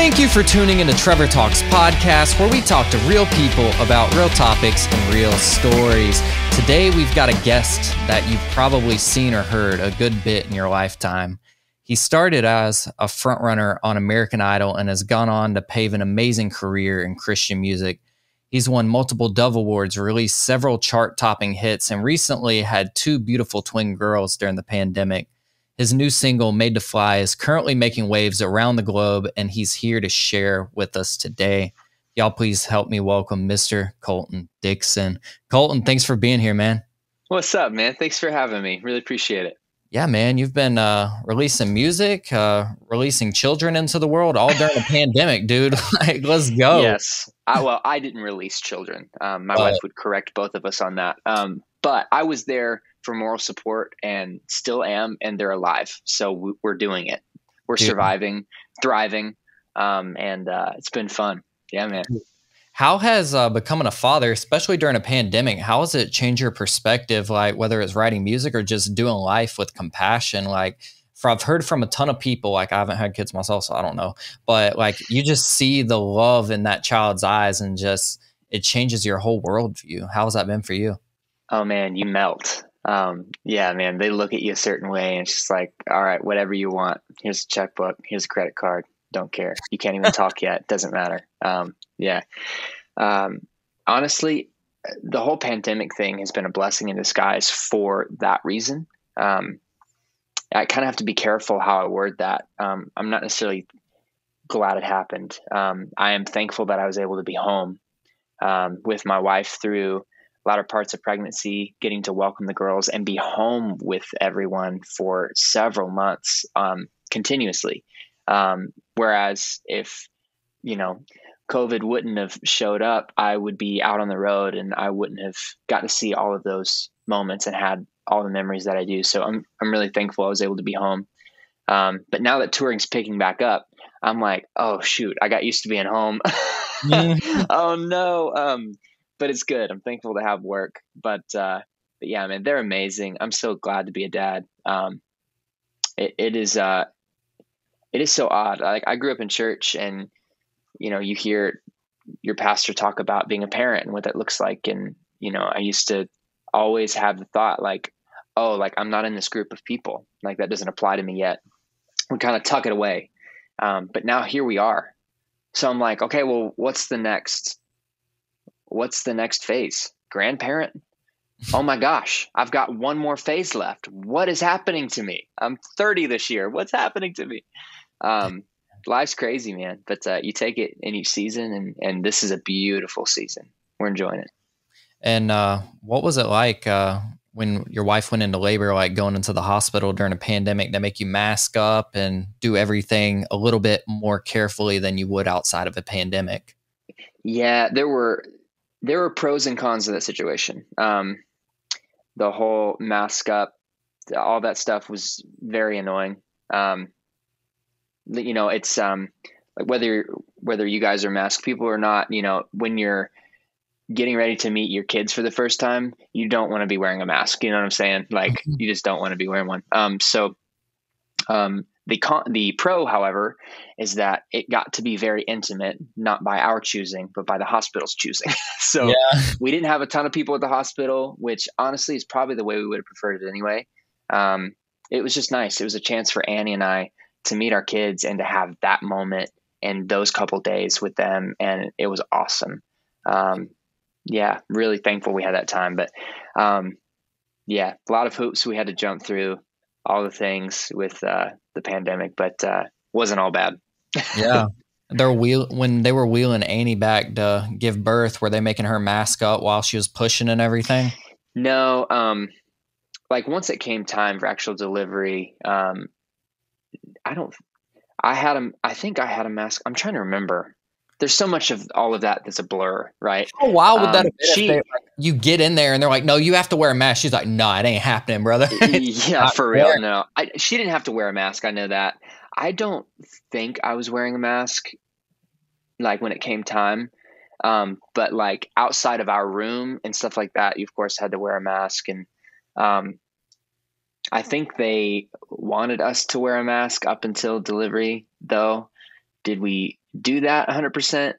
Thank you for tuning into Trevor Talks podcast, where we talk to real people about real topics and real stories. Today, we've got a guest that you've probably seen or heard a good bit in your lifetime. He started as a frontrunner on American Idol and has gone on to pave an amazing career in Christian music. He's won multiple Dove Awards, released several chart-topping hits, and recently had two beautiful twin girls during the pandemic. His new single, Made to Fly, is currently making waves around the globe, and he's here to share with us today. Y'all please help me welcome Mr. Colton Dixon. Colton, thanks for being here, man. What's up, man? Thanks for having me. Really appreciate it. Yeah, man, you've been releasing music, releasing children into the world all during the pandemic, dude. Like, let's go. Yes. I didn't release children. My wife would correct both of us on that. But I was there for moral support and still am, and they're alive. So we're doing it. We're surviving, thriving, and it's been fun. Yeah, man. How has becoming a father, especially during a pandemic, how has it changed your perspective, like whether it's writing music or just doing life with compassion? Like, I've heard from a ton of people, like I haven't had kids myself, so I don't know, but like you just see the love in that child's eyes and just it changes your whole worldview. How has that been for you? Oh, man, you melt. Yeah, man, they look at you a certain way and it's just like, all right, whatever you want. Here's a checkbook. Here's a credit card. Don't care. You can't even talk yet. Doesn't matter. Yeah. Honestly, the whole pandemic thing has been a blessing in disguise for that reason. I kind of have to be careful how I word that. I'm not necessarily glad it happened. I am thankful that I was able to be home with my wife through latter parts of pregnancy, getting to welcome the girls and be home with everyone for several months continuously. Whereas if, COVID wouldn't have showed up, I would be out on the road and I wouldn't have got to see all of those moments and had all the memories that I do. So I'm really thankful I was able to be home. But now that touring's picking back up, I'm like, oh shoot, I got used to being home. Oh no. But it's good. I'm thankful to have work, but yeah, man, they're amazing. I'm so glad to be a dad. It is so odd. Like I grew up in church and, you hear your pastor talk about being a parent and what that looks like. And, I used to always have the thought like, oh, like I'm not in this group of people. Like that doesn't apply to me yet. We kind of tuck it away. But now here we are. So I'm like, okay, well, what's the next phase? Grandparent? Oh my gosh, I've got one more phase left. What is happening to me? I'm 30 this year. What's happening to me? Life's crazy, man, but you take it in each season, and this is a beautiful season. We're enjoying it. And what was it like when your wife went into labor, like going into the hospital during a pandemic, to make you mask up and do everything a little bit more carefully than you would outside of a pandemic? Yeah, there were pros and cons of that situation. The whole mask up, all that stuff was very annoying. It's like whether you guys are masked people or not, when you're getting ready to meet your kids for the first time, you don't want to be wearing a mask. You know what I'm saying? Like you just don't want to be wearing one. The pro, however, is that it got to be very intimate, not by our choosing, but by the hospital's choosing. So we didn't have a ton of people at the hospital, which honestly is probably the way we would have preferred it anyway. It was just nice. It was a chance for Annie and I to meet our kids and to have that moment and those couple days with them. And it was awesome. Yeah, really thankful we had that time. But yeah, a lot of hoops we had to jump through, all the things with the pandemic, but wasn't all bad. Yeah. When they were wheeling Annie back to give birth, were they making her mask up while she was pushing and everything? No. Like once it came time for actual delivery, I think I had a mask. I'm trying to remember. There's so much of all of that that's a blur, right? Oh, wow. Would that have been you get in there and they're like, no, you have to wear a mask. She's like, no, it ain't happening, brother. Yeah, for real. No, she didn't have to wear a mask. I know that. I don't think I was wearing a mask like when it came time. But like outside of our room and stuff like that, you of course had to wear a mask. And I think they wanted us to wear a mask up until delivery though. Did we do that 100%?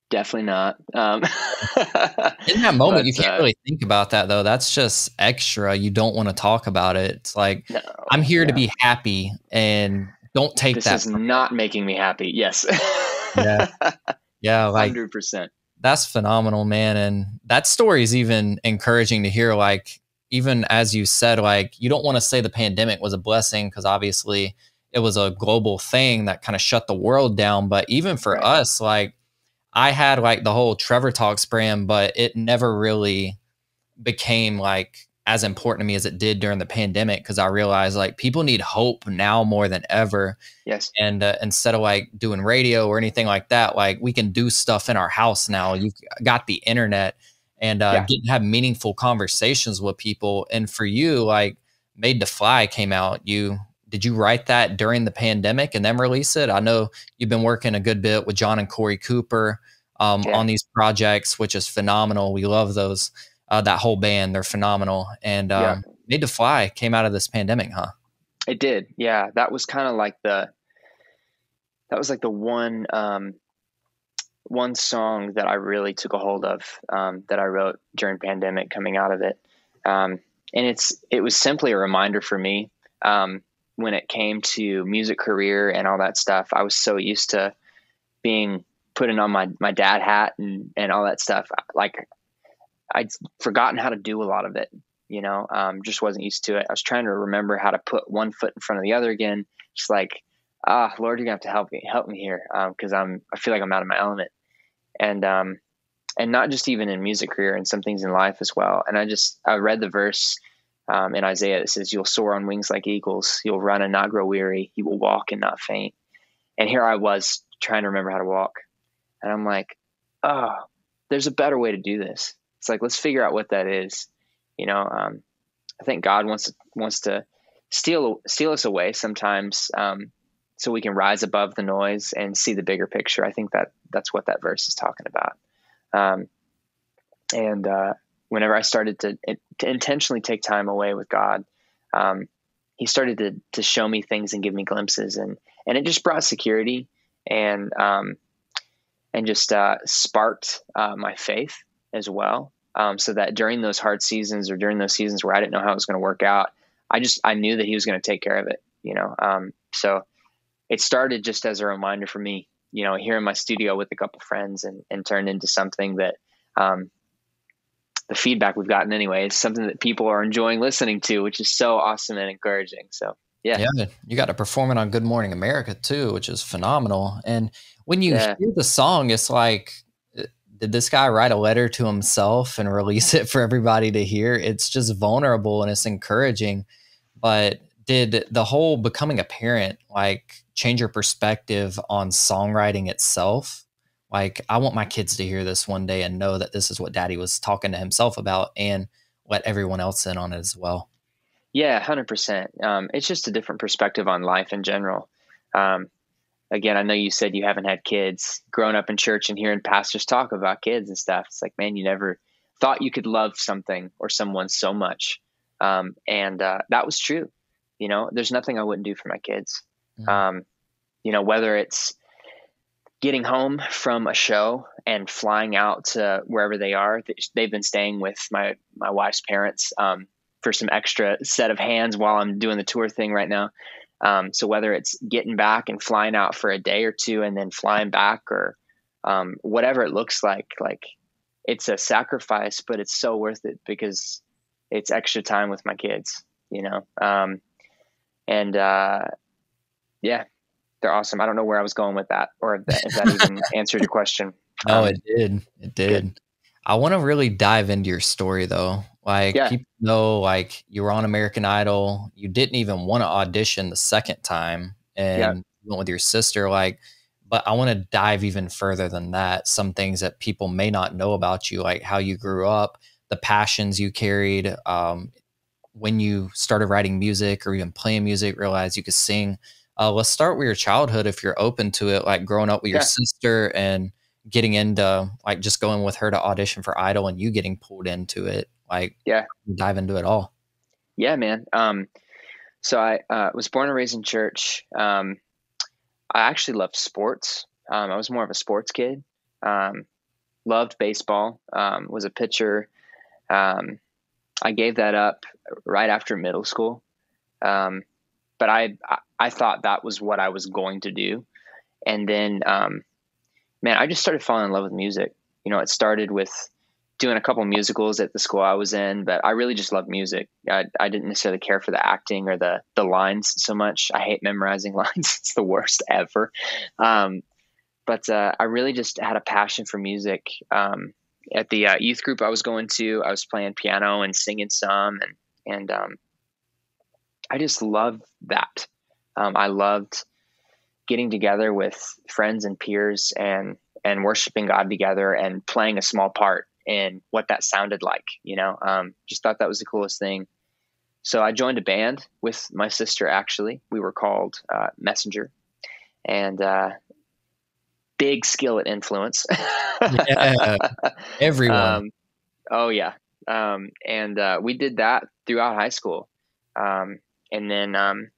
Definitely not. In that moment, but you can't really think about that though. That's just extra. You don't want to talk about it. It's like, no, I'm here to be happy, and don't take this that is from not making me happy. Yes. me. Yeah. Yeah. Like, 100%. that's phenomenal, man. And that story is even encouraging to hear. Like, even as you said, like, you don't want to say the pandemic was a blessing, because obviously it was a global thing that kind of shut the world down. But even for Right. us, like, I had like the whole Trevor Talks brand, but it never really became like as important to me as it did during the pandemic, because I realized like people need hope now more than ever. Yes. And instead of like doing radio or anything like that, like, we can do stuff in our house now. You've got the internet, and get to have meaningful conversations with people. And for you, like, Made to Fly came out. Did you write that during the pandemic and then release it? I know you've been working a good bit with John and Corey Cooper on these projects, which is phenomenal. We love those. That whole band, they're phenomenal. And Made to Fly came out of this pandemic, huh? It did. Yeah. That was kind of like the one song that I really took a hold of, that I wrote during pandemic coming out of it. And it was simply a reminder for me, when it came to music career and all that stuff. I was so used to putting on my dad hat and all that stuff. Like, I'd forgotten how to do a lot of it, just wasn't used to it. I was trying to remember how to put one foot in front of the other again. Just like, Lord, you're gonna have to help me here. Cause I feel like I'm out of my element, and not just even in music career, and some things in life as well. And I read the verse, in Isaiah that says, "You'll soar on wings like eagles. You'll run and not grow weary. You will walk and not faint." And here I was trying to remember how to walk. And I'm like, oh, there's a better way to do this. It's like, let's figure out what that is. I think God wants to steal us away sometimes, so we can rise above the noise and see the bigger picture. I think that's what that verse is talking about. And whenever I started to intentionally take time away with God, he started to show me things and give me glimpses, and it just brought security and just sparked my faith as well. So that during those hard seasons, or during those seasons where I didn't know how it was going to work out, I knew that he was going to take care of it, so it started just as a reminder for me, here in my studio with a couple friends, and turned into something that, the feedback we've gotten anyway is something that people are enjoying listening to, which is so awesome and encouraging. So yeah, you got to perform it on Good Morning America too, which is phenomenal. And when you hear the song, it's like, did this guy write a letter to himself and release it for everybody to hear? It's just vulnerable and it's encouraging. But did the whole becoming a parent like change your perspective on songwriting itself? Like, I want my kids to hear this one day and know that this is what daddy was talking to himself about, and let everyone else in on it as well. Yeah, 100%. It's just a different perspective on life in general. Again, I know you said you haven't had kids. Growing up in church and hearing pastors talk about kids and stuff, it's like, man, you never thought you could love something or someone so much. And that was true. There's nothing I wouldn't do for my kids. Whether it's getting home from a show and flying out to wherever they are. They've been staying with my wife's parents, for some extra set of hands while I'm doing the tour thing right now. So whether it's getting back and flying out for a day or two and then flying back, or whatever it looks like it's a sacrifice, but it's so worth it because it's extra time with my kids, yeah, they're awesome. I don't know where I was going with that, or if that even answered your question. No, it did. It did. Good. I want to really dive into your story though. Like, people know, like, you were on American Idol. You didn't even want to audition the second time, and you went with your sister. Like, but I want to dive even further than that. Some things that people may not know about you, like how you grew up, the passions you carried, when you started writing music or even playing music, realized you could sing. Let's start with your childhood, if you're open to it, like growing up with your sister and getting into, like, just going with her to audition for Idol and you getting pulled into it. Like, dive into it all. Yeah, man. So I was born and raised in church. I actually loved sports. I was more of a sports kid. Loved baseball. Was a pitcher. I gave that up right after middle school. But I thought that was what I was going to do. And then, man, I just started falling in love with music. It started with doing a couple musicals at the school I was in, but I really just loved music. I didn't necessarily care for the acting or the lines so much. I hate memorizing lines. It's the worst ever. But I really just had a passion for music. At the youth group I was going to, I was playing piano and singing some, and I just loved that. I loved getting together with friends and peers and worshiping God together and playing a small part in what that sounded like. Just thought that was the coolest thing. So I joined a band with my sister. Actually, we were called Messenger, and big skill at influence. Yeah, everyone. Oh yeah. And we did that throughout high school. And then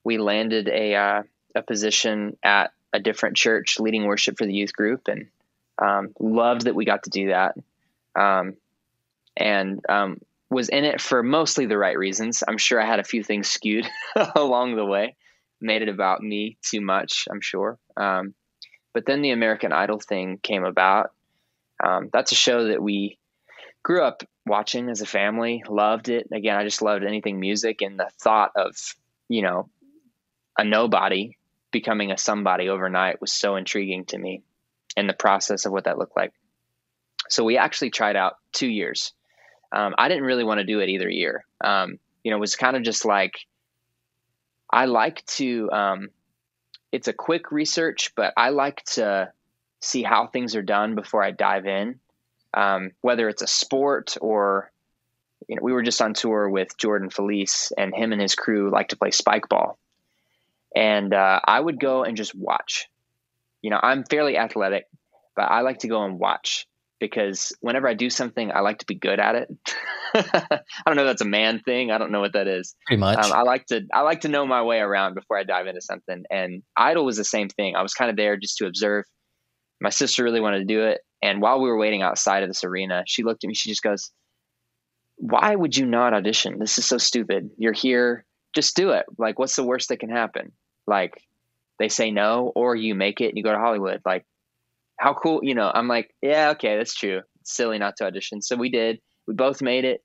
we landed a position at a different church leading worship for the youth group, and loved that we got to do that. And was in it for mostly the right reasons. I'm sure I had a few things skewed along the way, made it about me too much, I'm sure. But then the American Idol thing came about. That's a show that we grew up watching as a family, loved it. Again, I just loved anything music, and the thought of, a nobody becoming a somebody overnight was so intriguing to me, and the process of what that looked like. So we actually tried out 2 years. I didn't really want to do it either year. It was kind of just like, I like to, it's a quick research, but I like to see how things are done before I dive in. Whether it's a sport or, we were just on tour with Jordan Felice, and him and his crew like to play spike ball. And I would go and just watch. I'm fairly athletic, but I like to go and watch, because whenever I do something, I like to be good at it. I don't know if that's a man thing. I don't know what that is. Pretty much. I like to know my way around before I dive into something. And Idol was the same thing. I was kind of there just to observe. My sister really wanted to do it. And while we were waiting outside of this arena, she looked at me. She just goes, "Why would you not audition? This is so stupid. You're here. Just do it. Like, what's the worst that can happen? Like, they say no, or you make it and you go to Hollywood. Like, how cool, I'm like, yeah, okay, that's true. It's silly not to audition." So we did. We both made it.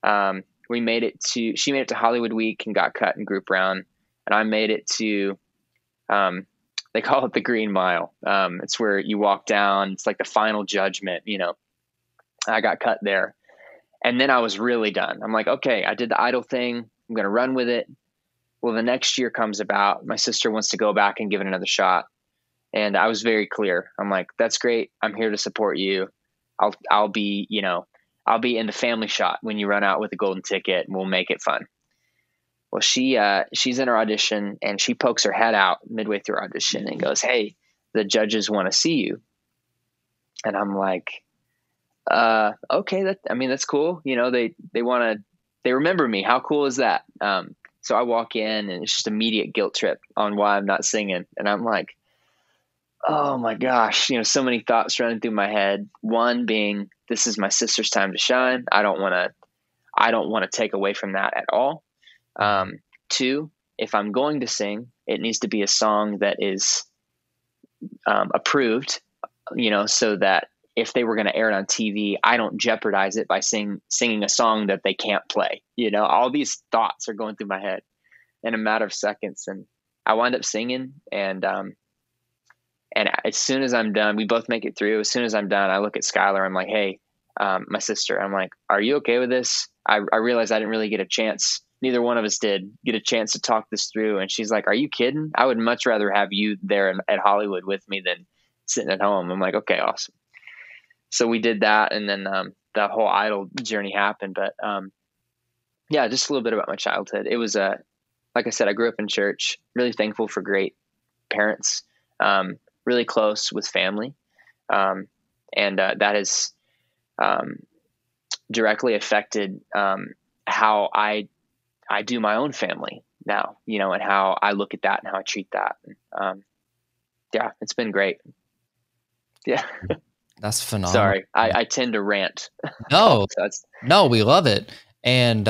She made it to Hollywood Week and got cut in Group Round. And I made it to, they call it the Green Mile. It's where you walk down. It's like the final judgment, I got cut there. And then I was really done. I'm like, okay, I did the Idol thing. I'm going to run with it. Well, the next year comes about. My sister wants to go back and give it another shot. And I was very clear. I'm like, that's great. I'm here to support you. I'll be in the family shot when you run out with a golden ticket, and we'll make it fun. Well, she's in her audition, and she pokes her head out midway through her audition and goes, "Hey, the judges want to see you." And I'm like, okay, that's cool. They remember me. How cool is that? So I walk in, and it's just immediate guilt trip on why I'm not singing. And I'm like, oh my gosh, so many thoughts running through my head. One being, this is my sister's time to shine. I don't want to take away from that at all. Two, if I'm going to sing, it needs to be a song that is approved, so that if they were going to air it on TV, I don't jeopardize it by singing a song that they can't play. All these thoughts are going through my head in a matter of seconds. And I wind up singing, and as soon as I'm done, we both make it through. As soon as I'm done, I look at Skylar. I'm like, "Hey, my sister," I'm like, "Are you okay with this?" I realized I didn't really get a chance. Neither one of us did get a chance to talk this through. And she's like, "Are you kidding? I would much rather have you there at Hollywood with me than sitting at home." I'm like, "Okay, awesome." So we did that. And then that whole Idol journey happened. But yeah, just a little bit about my childhood. It was like I said, I grew up in church, really thankful for great parents, really close with family. And that has directly affected how I do my own family. now, and how I look at that and how I treat that. Yeah, it's been great. Yeah. That's phenomenal. Sorry, I tend to rant. No, no, we love it. And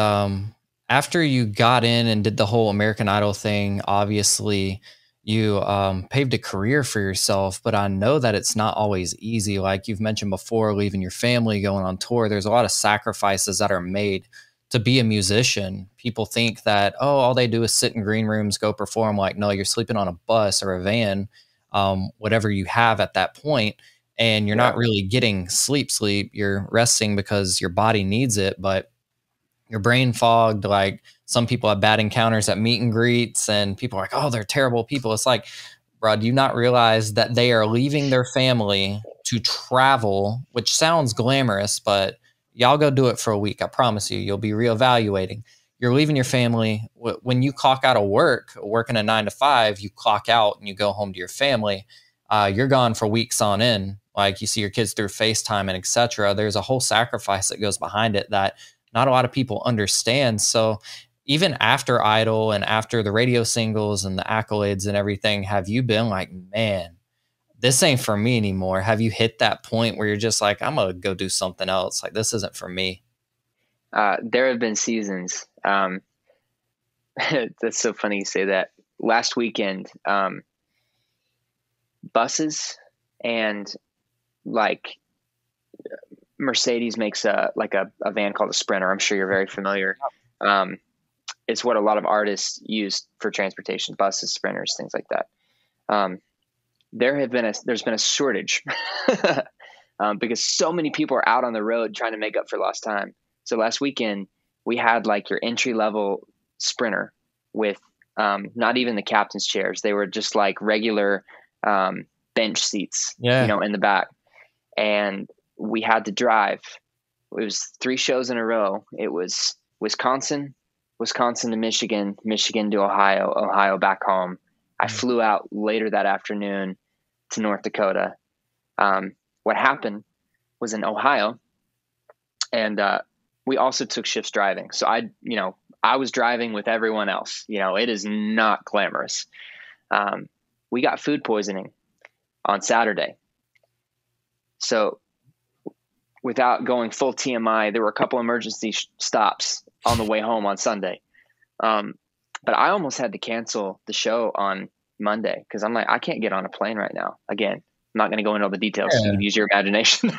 after you got in and did the whole American Idol thing, obviously you paved a career for yourself, but I know that it's not always easy. Like you've mentioned before, leaving your family, going on tour, there's a lot of sacrifices that are made to be a musician. People think that, oh, all they do is sit in green rooms, go perform. Like, no, you're sleeping on a bus or a van, whatever you have at that point, and you're not really getting sleep. You're resting because your body needs it, but your brain fogged. Like some people have bad encounters at meet and greets, and people are like, oh, they're terrible people. It's like, bro, do you not realize that they are leaving their family to travel, which sounds glamorous, but y'all go do it for a week. I promise you, you'll be reevaluating. You're leaving your family. When you clock out of work, working a 9 to 5, you clock out and you go home to your family. You're gone for weeks on end. Like you see your kids through FaceTime and etc. There's a whole sacrifice that goes behind it that not a lot of people understand. So even after Idol and after the radio singles and the accolades and everything, have you been like, man, this ain't for me anymore? Have you hit that point where you're just like, I'm going to go do something else? Like, this isn't for me. There have been seasons. That's so funny you say that. Last weekend, buses and like Mercedes makes a van called a Sprinter. I'm sure you're very familiar. It's what a lot of artists use for transportation, buses, Sprinters, things like that. There's been a shortage because so many people are out on the road trying to make up for lost time. So last weekend we had like your entry level Sprinter with not even the captain's chairs. They were just like regular bench seats, in the back. And we had to drive. It was 3 shows in a row. It was Wisconsin to Michigan, Michigan to Ohio, Ohio back home. I flew out later that afternoon to North Dakota. What happened was in Ohio, and we also took shifts driving. So I was driving with everyone else. It is not glamorous. We got food poisoning on Saturday. So without going full TMI, there were a couple emergency stops on the way home on Sunday. But I almost had to cancel the show on Monday because I'm like, I can't get on a plane right now. Again, I'm not going to go into all the details. So you can use your imagination.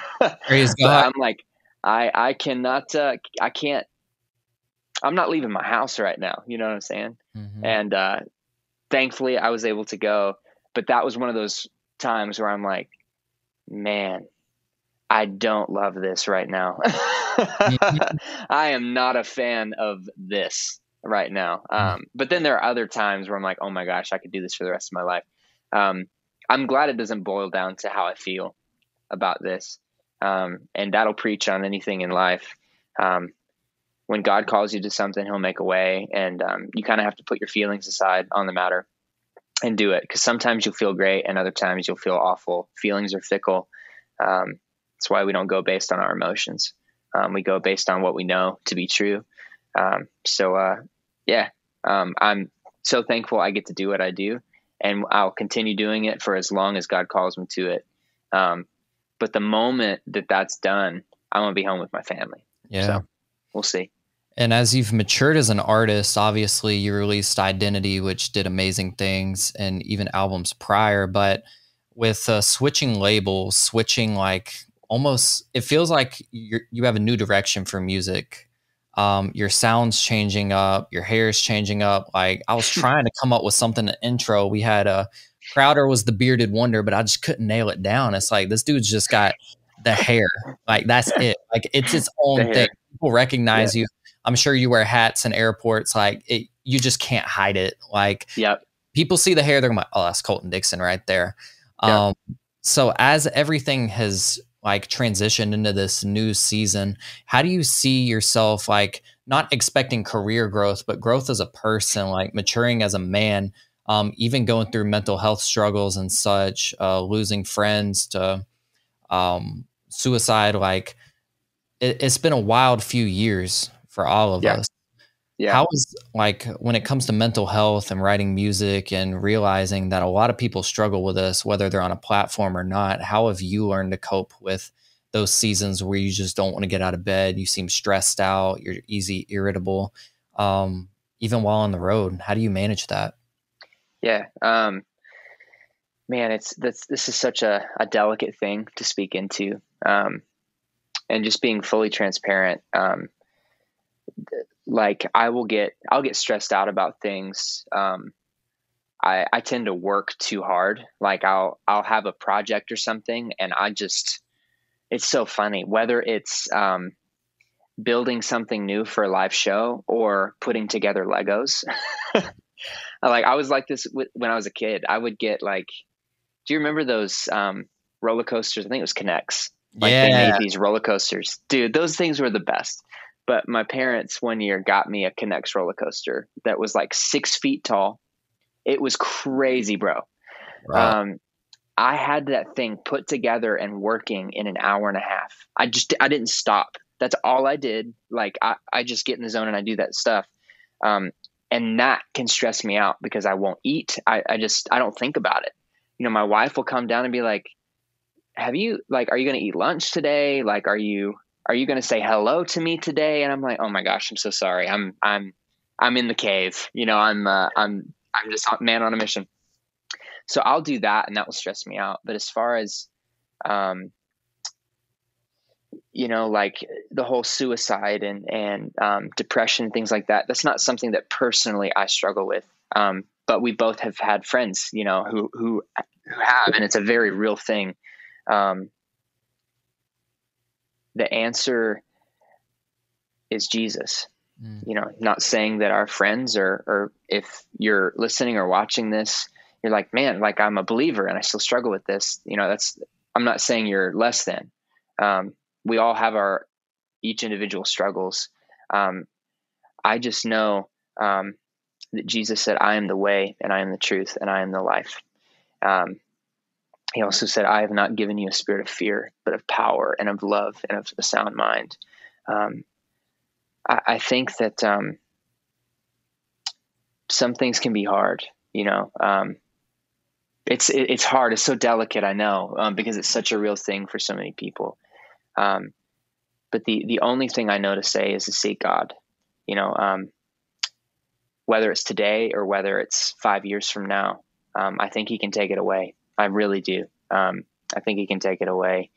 Praise God. I'm like, I cannot, I can't, I'm not leaving my house right now. You know what I'm saying? Mm-hmm. And thankfully I was able to go. But that was one of those times where I'm like, man, I don't love this right now. Mm-hmm. I am not a fan of this right now. But then there are other times where I'm like, oh my gosh, I could do this for the rest of my life. I'm glad it doesn't boil down to how I feel about this. And that'll preach on anything in life. When God calls you to something, he'll make a way. And you kind of have to put your feelings aside on the matter and do it. Because sometimes you'll feel great and other times you'll feel awful. Feelings are fickle. That's why we don't go based on our emotions. We go based on what we know to be true. I'm so thankful I get to do what I do, and I'll continue doing it for as long as God calls me to it. But the moment that that's done, I'm going to be home with my family. Yeah. So we'll see. And as you've matured as an artist, obviously you released Identity, which did amazing things, and even albums prior. But with switching labels, switching like almost, it feels like you have a new direction for music. Your sound's changing up, your hair's changing up. Like I was trying to come up with something to intro. We had Crowder was the bearded wonder, but I just couldn't nail it down. It's like, this dude's just got the hair. Like that's it. Like it's its own thing. People recognize you. I'm sure you wear hats in airports. Like you just can't hide it. Like people see the hair, they're like, oh, that's Colton Dixon right there. So as everything has like transitioned into this new season, how do you see yourself, like not expecting career growth, but growth as a person, like maturing as a man, even going through mental health struggles and such, losing friends to suicide? Like it's been a wild few years for all of us. Yeah. How is, like, when it comes to mental health and writing music and realizing that a lot of people struggle with this, whether they're on a platform or not, how have you learned to cope with those seasons where you just don't want to get out of bed? You seem stressed out, you're easy irritable, even while on the road. How do you manage that? Yeah. Man, this is such a delicate thing to speak into. And just being fully transparent. Like I'll get stressed out about things. I tend to work too hard. Like I'll have a project or something, and it's so funny, whether it's building something new for a live show or putting together Legos. Like I was like this when I was a kid. I would get like, do you remember those roller coasters? I think it was Connects. Like they made these roller coasters. Dude, those things were the best. But my parents one year got me a Connects roller coaster that was like 6 feet tall. It was crazy, bro. Wow. I had that thing put together and working in an hour and a half. I didn't stop. That's all I did. Like I just get in the zone and I do that stuff. And that can stress me out because I won't eat. I don't think about it. You know, my wife will come down and be like, are you going to eat lunch today? Like, are you going to say hello to me today? And I'm like, oh my gosh, I'm so sorry. I'm in the cave. You know, I'm just a man on a mission. So I'll do that, and that will stress me out. But as far as, you know, like the whole suicide and depression, things like that, that's not something that personally I struggle with. But we both have had friends, you know, who have, and it's a very real thing. The answer is Jesus. You know, not saying that our friends or if you're listening or watching this, you're like, man, like I'm a believer and I still struggle with this. You know, I'm not saying you're less than. We all have our each individual struggles. I just know that Jesus said, I am the way and I am the truth and I am the life. He also said, I have not given you a spirit of fear, but of power and of love and of a sound mind. I think that some things can be hard, you know. It's hard. It's so delicate, I know, because it's such a real thing for so many people. But the only thing I know to say is to seek God, you know, whether it's today or whether it's 5 years from now. I think He can take it away. I really do. I think He can take it away.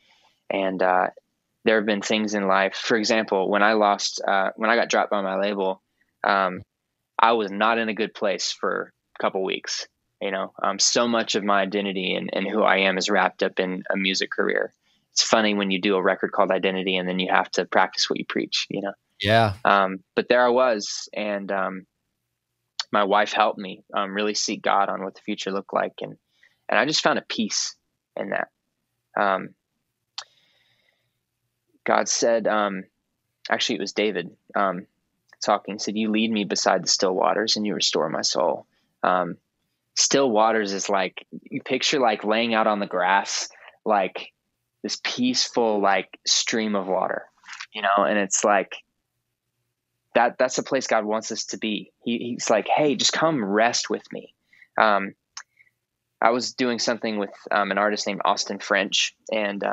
And there have been things in life. For example, when I got dropped by my label, I was not in a good place for a couple weeks. You know, so much of my identity and who I am is wrapped up in a music career. It's funny when you do a record called Identity and then you have to practice what you preach, you know? Yeah. But there I was, and my wife helped me really seek God on what the future looked like. And I just found a peace in that. God said, actually it was David talking, said, you lead me beside the still waters and you restore my soul. Still waters is like, you picture like laying out on the grass, like this peaceful, like stream of water, you know? And it's like, that's the place God wants us to be. He's like, hey, just come rest with me. I was doing something with an artist named Austin French, and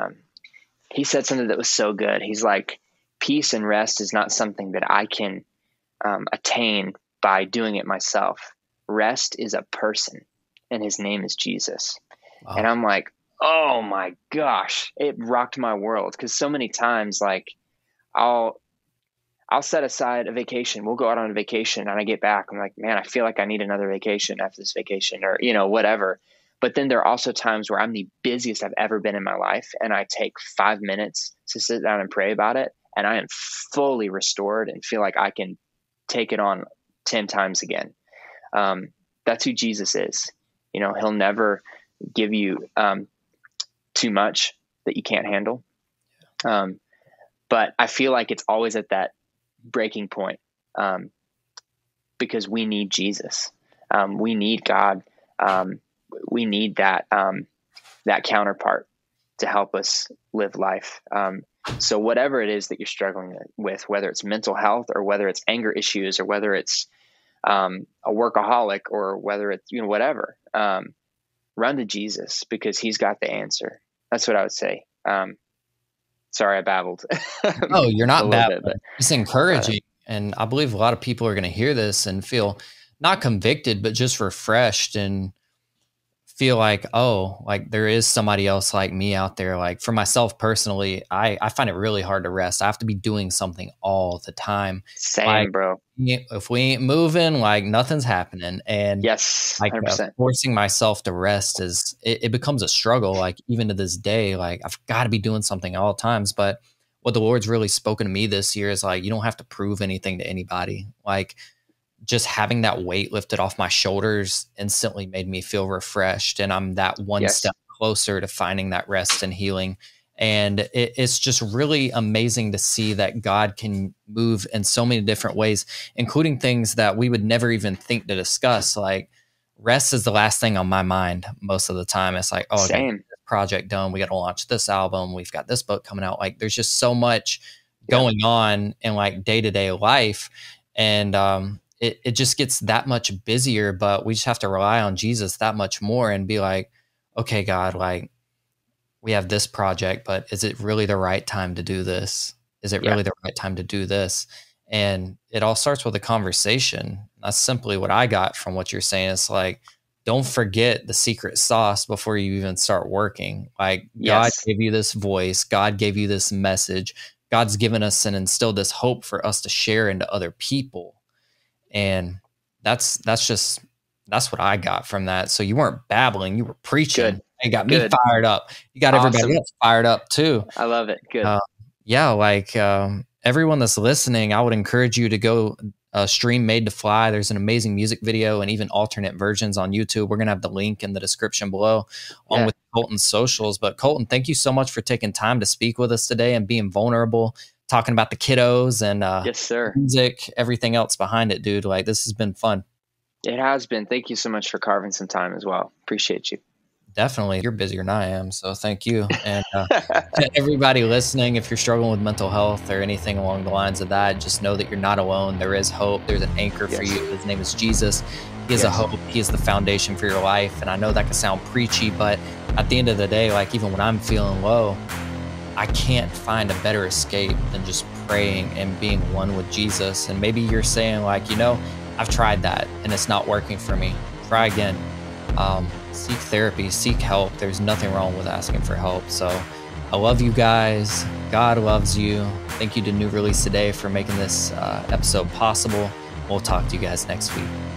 he said something that was so good. He's like, peace and rest is not something that I can attain by doing it myself. Rest is a person, and His name is Jesus. Wow. And I'm like, oh my gosh, it rocked my world. Because so many times, like, I'll set aside a vacation. We'll go out on a vacation, and I get back. I'm like, man, I feel like I need another vacation after this vacation, or, you know, whatever. But then there are also times where I'm the busiest I've ever been in my life, and I take 5 minutes to sit down and pray about it, and I am fully restored and feel like I can take it on 10 times again. That's who Jesus is. You know, He'll never give you too much that you can't handle. But I feel like it's always at that breaking point because we need Jesus. We need God. We need that counterpart to help us live life. So whatever it is that you're struggling with, whether it's mental health or whether it's anger issues or whether it's a workaholic or whether it's, whatever, run to Jesus because he's got the answer. That's what I would say. Sorry, I babbled. Oh, you're not babbling. It's encouraging. And I believe a lot of people are going to hear this and feel not convicted, but just refreshed and feel like, oh, like there is somebody else like me out there. Like for myself personally, I find it really hard to rest. I have to be doing something all the time. Same, like, bro. If we ain't moving, like nothing's happening. And yes, 100%. Like forcing myself to rest it becomes a struggle. Like even to this day, like I've got to be doing something at all times. But what the Lord's really spoken to me this year is like, you don't have to prove anything to anybody. Like just having that weight lifted off my shoulders instantly made me feel refreshed. And I'm that one step closer to finding that rest and healing. And it's just really amazing to see that God can move in so many different ways, including things that we would never even think to discuss. Like rest is the last thing on my mind most of the time. It's like, oh, okay, this project done. We got to launch this album. We've got this book coming out. Like there's just so much going on in like day-to-day life. And, it just gets that much busier, but we just have to rely on Jesus that much more and be like, okay, God, like we have this project, but is it really the right time to do this? Is it really the right time to do this? And it all starts with a conversation. That's simply what I got from what you're saying. It's like, don't forget the secret sauce before you even start working. Like God gave you this voice. God gave you this message. God's given us and instilled this hope for us to share into other people. And that's what I got from that. So you weren't babbling, you were preaching. Good. You got me fired up. You got everybody else fired up too. I love it. Good. Everyone that's listening, I would encourage you to go stream Made to Fly. There's an amazing music video and even alternate versions on YouTube. We're going to have the link in the description below along with Colton's socials. But Colton, thank you so much for taking time to speak with us today and being vulnerable, talking about the kiddos and music, everything else behind it, dude. Like this has been fun. It has been. Thank you so much for carving some time as well. Appreciate you. Definitely. You're busier than I am. So thank you. And to everybody listening, if you're struggling with mental health or anything along the lines of that, just know that you're not alone. There is hope. There's an anchor for you. His name is Jesus. He is a hope. He is the foundation for your life. And I know that can sound preachy, but at the end of the day, like even when I'm feeling low, I can't find a better escape than just praying and being one with Jesus. And maybe you're saying like, I've tried that and it's not working for me. Try again. Seek therapy, seek help. There's nothing wrong with asking for help. So I love you guys. God loves you. Thank you to New Release Today for making this episode possible. We'll talk to you guys next week.